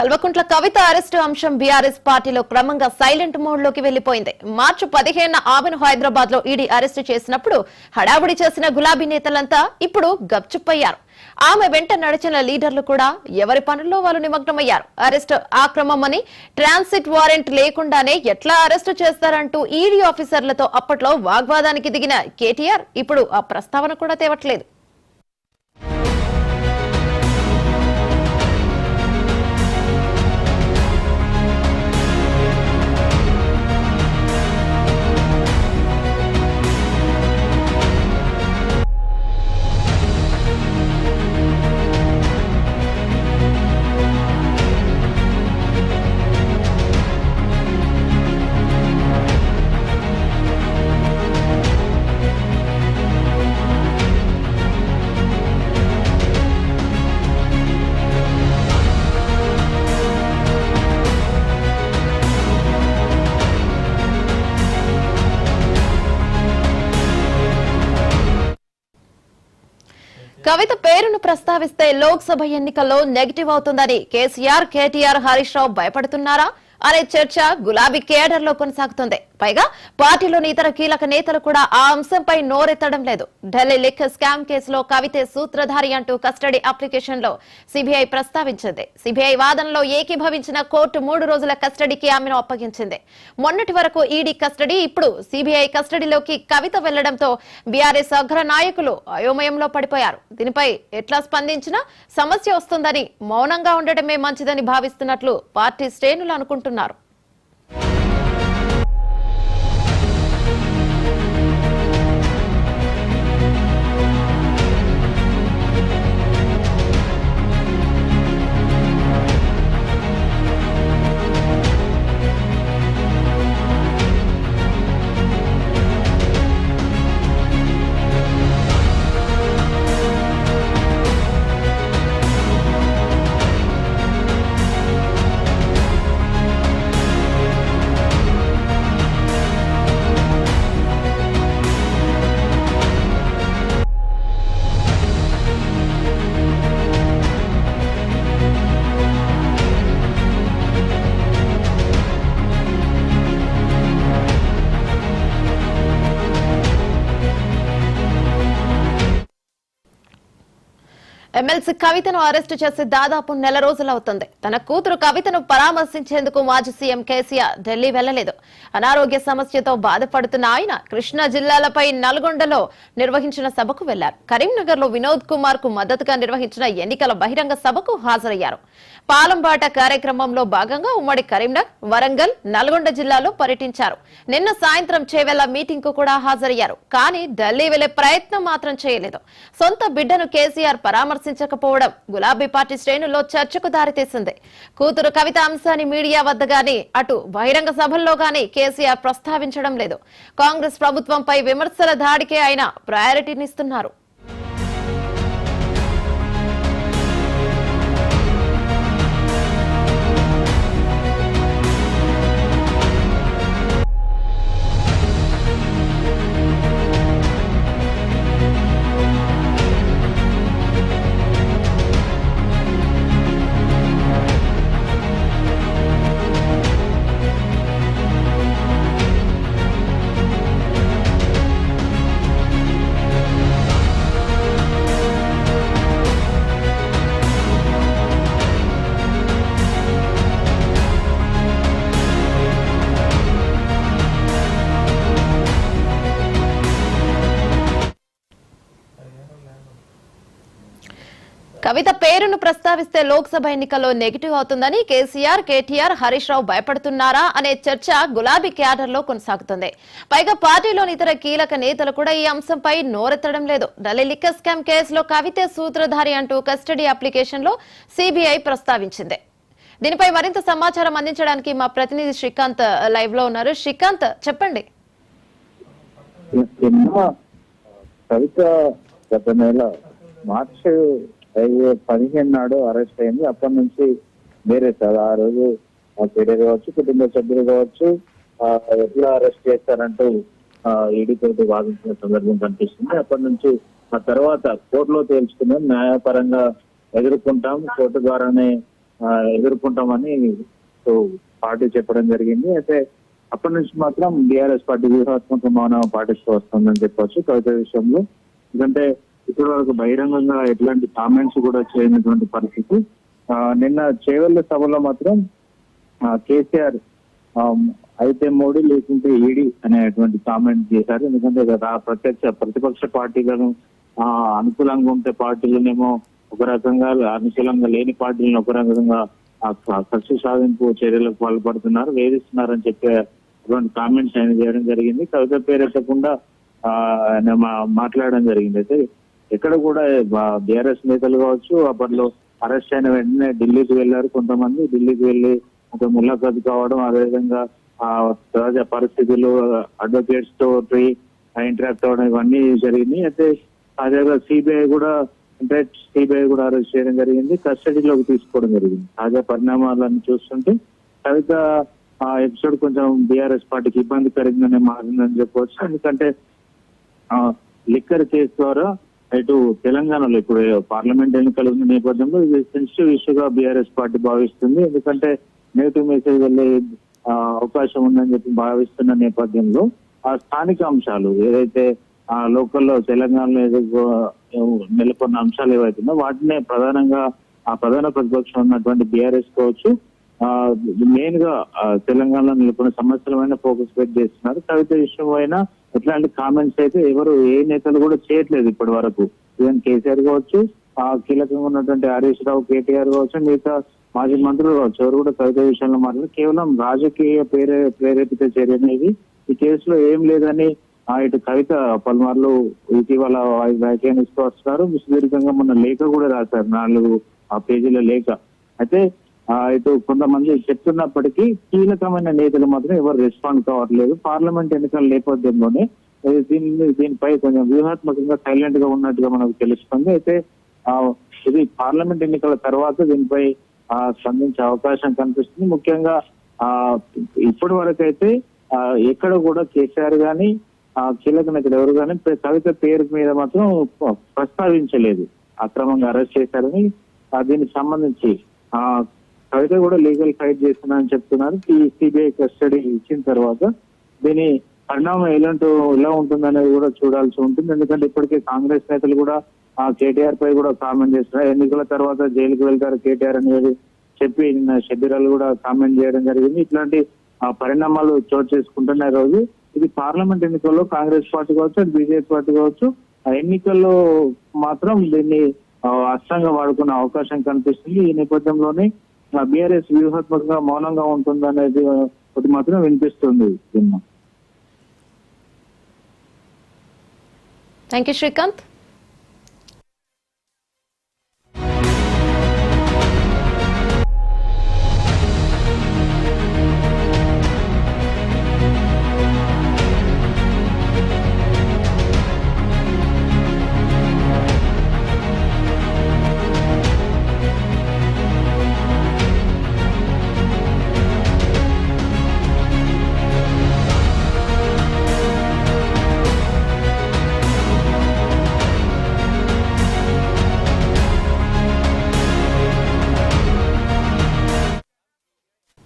Kalvakuntla Kavitha arrest అంశం BRS పార్టీలో క్రమంగా సైలెంట్ మోడ్ లోకి వెళ్లిపోయింది. మార్చి 15న ఆమెను హైదరాబాద్ లో ఈడీ అరెస్టు చేసినప్పుడు హడావుడి చేసిన గులాబీ నేతలంతా ఇప్పుడు గప్చుప్పయ్యారు. ఆమె వెంట నడిచిన లీడర్లు కూడా ఎవరి పనుల్లో వాళ్ళు నిమగ్నమయ్యారు. అరెస్టు ఆక్రమమని ట్రాన్సిట్ వారెంట్ లేకుండానే ఎట్లా అరెస్టు చేస్తారంటూ ఈడీ ఆఫీసర్లతో అప్పట్లో వాగ్వాదానికి దిగిన కేటీఆర్ ఇప్పుడు ఆ ప్రస్తావన కూడా తేవట్లేదు. కవిత పేరును ప్రస్తావిస్తే లోక్సభ ఎన్నికల్లో నెగిటివ్ అవుతుందని కేసీఆర్, కేటీఆర్, హరీష్ రావు భయపడుతున్నారా అనే చర్చ గులాబీ కేడర్ లో కొనసాగుతుంది. పైగా పార్టీలోని ఇతర కీలక నేతలు కూడా ఆ అంశంపై నోరెత్తడం లేదు. ఢిల్లీ లిక్కర్ స్కామ్ కేసులో కవితే సూత్రధారి అంటూ కస్టడీ అప్లికేషన్ లో సిబిఐ ప్రస్తావించింది. సిబిఐ వాదనలో ఏకీభవించిన కోర్టు 3 రోజుల కస్టడీకి ఆమెను అప్పగించింది. మొన్నటి వరకు ఈడీ కస్టడీ, ఇప్పుడు సిబిఐ కస్టడీలోకి కవిత వెళ్లడంతో బీఆర్ఎస్ అగ్ర నాయకులు అయోమయంలో పడిపోయారు. దీనిపై ఎట్లా స్పందించినా సమస్య వస్తుందని మౌనంగా ఉండటమే మంచిదని భావిస్తున్నట్లు పార్టీ శ్రేణులు అనుకుంటున్నారు. ఎమ్మెల్సీ కవితను అరెస్టు చేసి దాదాపు నెల రోజులవుతుంది. తన కూతురు కవితను పరామర్శించేందుకు మాజీ సీఎం కేసీఆర్ ఢిల్లీ వెళ్లలేదు. అనారోగ్య సమస్యతో బాధపడుతున్న ఆయన కృష్ణా జిల్లాలపై నల్గొండలో నిర్వహించిన సభకు వెళ్లారు. కరీంనగర్ లో వినోద్ కుమార్ కు మద్దతుగా నిర్వహించిన ఎన్నికల బహిరంగ సభకు హాజరయ్యారు. పాలంబాట కార్యక్రమంలో భాగంగా ఉమ్మడి కరీంనగర్, వరంగల్, నల్గొండ జిల్లాలో పర్యటించారు. నిన్న సాయంత్రం చేవెళ్ల మీటింగ్ కు కూడా హాజరయ్యారు. కానీ ఢిల్లీ వెళ్లే ప్రయత్నం మాత్రం చేయలేదు. సొంత బిడ్డను కేసీఆర్ పరామర్శించకపోవడం గులాబీ పార్టీ శ్రేణుల్లో చర్చకు దారితీసింది. కూతురు కవిత అంశాన్ని మీడియా వద్ద గానీ, అటు బహిరంగ సభల్లో గానీ కేసీఆర్ ప్రస్తావించడం లేదు. కాంగ్రెస్ ప్రభుత్వంపై విమర్శల దాడికే ఆయన ప్రయారిటీనిస్తున్నారు. కవిత పేరును ప్రస్తావిస్తే లోక్సభ ఎన్నికల్లో నెగిటివ్ అవుతుందని కేసీఆర్, కేటీఆర్, హరీష్ రావు భయపడుతున్నారా అనే చర్చ గులాబీ క్యాడర్ లో కొనసాగుతుంది. పైగా పార్టీలోని ఇతర కీలక నేతలు కూడా ఈ అంశంపై నోరెత్తడం లేదు. ఢిల్లీ లిక్కర్ స్కామ్ కేసులో కవితే సూత్రధారి అంటూ కస్టడీ అప్లికేషన్ లో సిబిఐ ప్రస్తావించింది. దీనిపై మరింత సమాచారం అందించడానికి మా ప్రతినిధి శ్రీకాంత్ లైవ్ లో ఉన్నారు. శ్రీకాంత్, చెప్పండి. కవిత గత నెల మార్చి 15 నాడు అరెస్ట్ అయింది. అప్పటి నుంచి వేరే సార్ ఆ రోజు పేరే కావచ్చు, కుటుంబ సభ్యులు కావచ్చు, ఎట్లా అరెస్ట్ చేస్తారంటూ ఈడీ తోటి వాదించిన సందర్భం కనిపిస్తుంది. అప్పటి నుంచి ఆ తర్వాత కోర్టులో తేల్చుకున్నాం, న్యాయపరంగా ఎదుర్కొంటాం, కోర్టు ద్వారానే ఎదుర్కొంటామని పార్టీ చెప్పడం జరిగింది. అయితే అప్పటి నుంచి మాత్రం బీఆర్ఎస్ పార్టీ వ్యూహాత్మక మౌనం పాటిస్తూ వస్తుందని చెప్పొచ్చు కవిత విషయంలో. ఎందుకంటే ఇప్పటి వరకు బహిరంగంగా ఎట్లాంటి కామెంట్స్ కూడా చేయనటువంటి పరిస్థితి. నిన్న చేవెళ్ల సభలో మాత్రం కేసీఆర్ అయితే మోడీ లేకుంటే ఈడీ అనేటువంటి కామెంట్ చేశారు. ఎందుకంటే ప్రతిపక్ష పార్టీలను అనుకూలంగా ఉంటే పార్టీలనేమో ఒక రకంగా, అనుకూలంగా లేని పార్టీలను ఒక రకంగా కక్ష సాధింపు చర్యలకు పాల్పడుతున్నారు, వేధిస్తున్నారని చెప్పే అటువంటి కామెంట్స్ ఆయన చేయడం జరిగింది. కవిత పేరెత్తకుండా ఆయన మాట్లాడడం జరిగింది. అయితే ఎక్కడ కూడా బీఆర్ఎస్ నేతలు కావచ్చు అప్పట్లో అరెస్ట్ అయిన వెంటనే ఢిల్లీకి వెళ్లారు. కొంతమంది ఢిల్లీకి వెళ్లి ఒక ములాఖాత్ కావడం, అదేవిధంగా తాజా పరిస్థితులు, అడ్వకేట్స్ తో ఇంటరాక్ట్ అవ్వడం ఇవన్నీ జరిగినాయి. అయితే తాజాగా సిబిఐ కూడా అరెస్ట్ చేయడం జరిగింది, కస్టడీలోకి తీసుకోవడం జరిగింది. తాజా పరిణామాలను చూస్తుంటే కవిత ఎపిసోడ్ కొంచెం బీఆర్ఎస్ పార్టీకి ఇబ్బందికరంగానే మారిందని చెప్పవచ్చు. ఎందుకంటే లిక్కర్ కేసు ద్వారా ఇటు తెలంగాణలో ఇప్పుడు పార్లమెంట్ ఎన్నికలు ఉన్న నేపథ్యంలో ఇది సెన్సిటివ్ ఇష్యూగా బీఆర్ఎస్ పార్టీ భావిస్తుంది. ఎందుకంటే నెగిటివ్ మెసేజ్ వెళ్ళే అవకాశం ఉందని చెప్పి భావిస్తున్న నేపథ్యంలో ఆ స్థానిక అంశాలు ఏదైతే లోకల్లో తెలంగాణలో నెలకొన్న అంశాలు ఏవైతున్నాయో వాటినే ప్రధానంగా ప్రధాన ప్రతిపక్షం ఉన్నటువంటి బీఆర్ఎస్ కావచ్చు మెయిన్ గా తెలంగాణలో నెలకొన్న సమస్యలపైన ఫోకస్ పెట్టి చేస్తున్నారు. కవిత విషయం అయినా ఇట్లాంటి కామెంట్స్ అయితే ఏ నేతలు కూడా చేయట్లేదు ఇప్పటి వరకు. ఈవెన్ కేసీఆర్ కావచ్చు, కీలకంగా ఉన్నటువంటి హరీష్ రావు, కేటీఆర్ కావచ్చు, మిగతా మాజీ మంత్రులు కావచ్చు, ఎవరు కూడా కవిత విషయంలో మాట్లాడి కేవలం రాజకీయ ప్రేరేపిత చర్య అనేది ఈ కేసులో ఏం లేదని ఇటు కవిత పలుమార్లు ఇటీవల వ్యాఖ్యానిస్తూ వస్తున్నారు. సుదీర్ఘంగా మొన్న లేఖ కూడా రాశారు, 4 పేజీల లేఖ. అయితే ఇటు కొంతమంది చెప్తున్నప్పటికీ కీలకమైన నేతలు మాత్రం ఎవరు రెస్పాండ్ కావట్లేదు. పార్లమెంట్ ఎన్నికల నేపథ్యంలోనే దీనిపై కొంచెం వ్యూహాత్మకంగా సైలెంట్ గా ఉన్నట్టుగా మనకు తెలుస్తుంది. అయితే ఇది పార్లమెంట్ ఎన్నికల తర్వాత దీనిపై స్పందించే అవకాశం కనిపిస్తుంది. ముఖ్యంగా ఇప్పటి వరకు అయితే ఎక్కడ కూడా కేసీఆర్ గాని కీలక నేతలు ఎవరు కానీ కవిత పేరు మీద మాత్రం ప్రస్తావించలేదు. అక్రమంగా అరెస్ట్ చేశారని దీనికి సంబంధించి కవిత కూడా లీగల్ ఫైట్ చేస్తున్నారని చెప్తున్నారు. సిబిఐ కస్టడీ ఇచ్చిన తర్వాత దీని పరిణామం ఎలా ఉంటుందనేది కూడా చూడాల్సి ఉంటుంది. ఎందుకంటే ఇప్పటికే కాంగ్రెస్ నేతలు కూడా కేటీఆర్ పై కూడా కామెంట్ చేస్తున్నారు. ఎన్నికల తర్వాత జైలుకు వెళ్తారు కేటీఆర్ అనేది చెప్పి షబ్బీరాలు కూడా కామెంట్ చేయడం జరిగింది. ఇట్లాంటి పరిణామాలు చోటు చేసుకుంటున్న రోజు ఇది పార్లమెంట్ ఎన్నికల్లో కాంగ్రెస్ పార్టీ కావచ్చు, బీజేపీ పార్టీ కావచ్చు, ఎన్నికల్లో మాత్రం దీన్ని అస్త్రంగా వాడుకునే అవకాశం కనిపిస్తుంది. ఈ నేపథ్యంలోనే బీఆర్ఎస్ వ్యూహాత్మకంగా మౌనంగా ఉంటుందనేది ఒకటి మాత్రం వినిపిస్తుంది. Thank you Srikanth.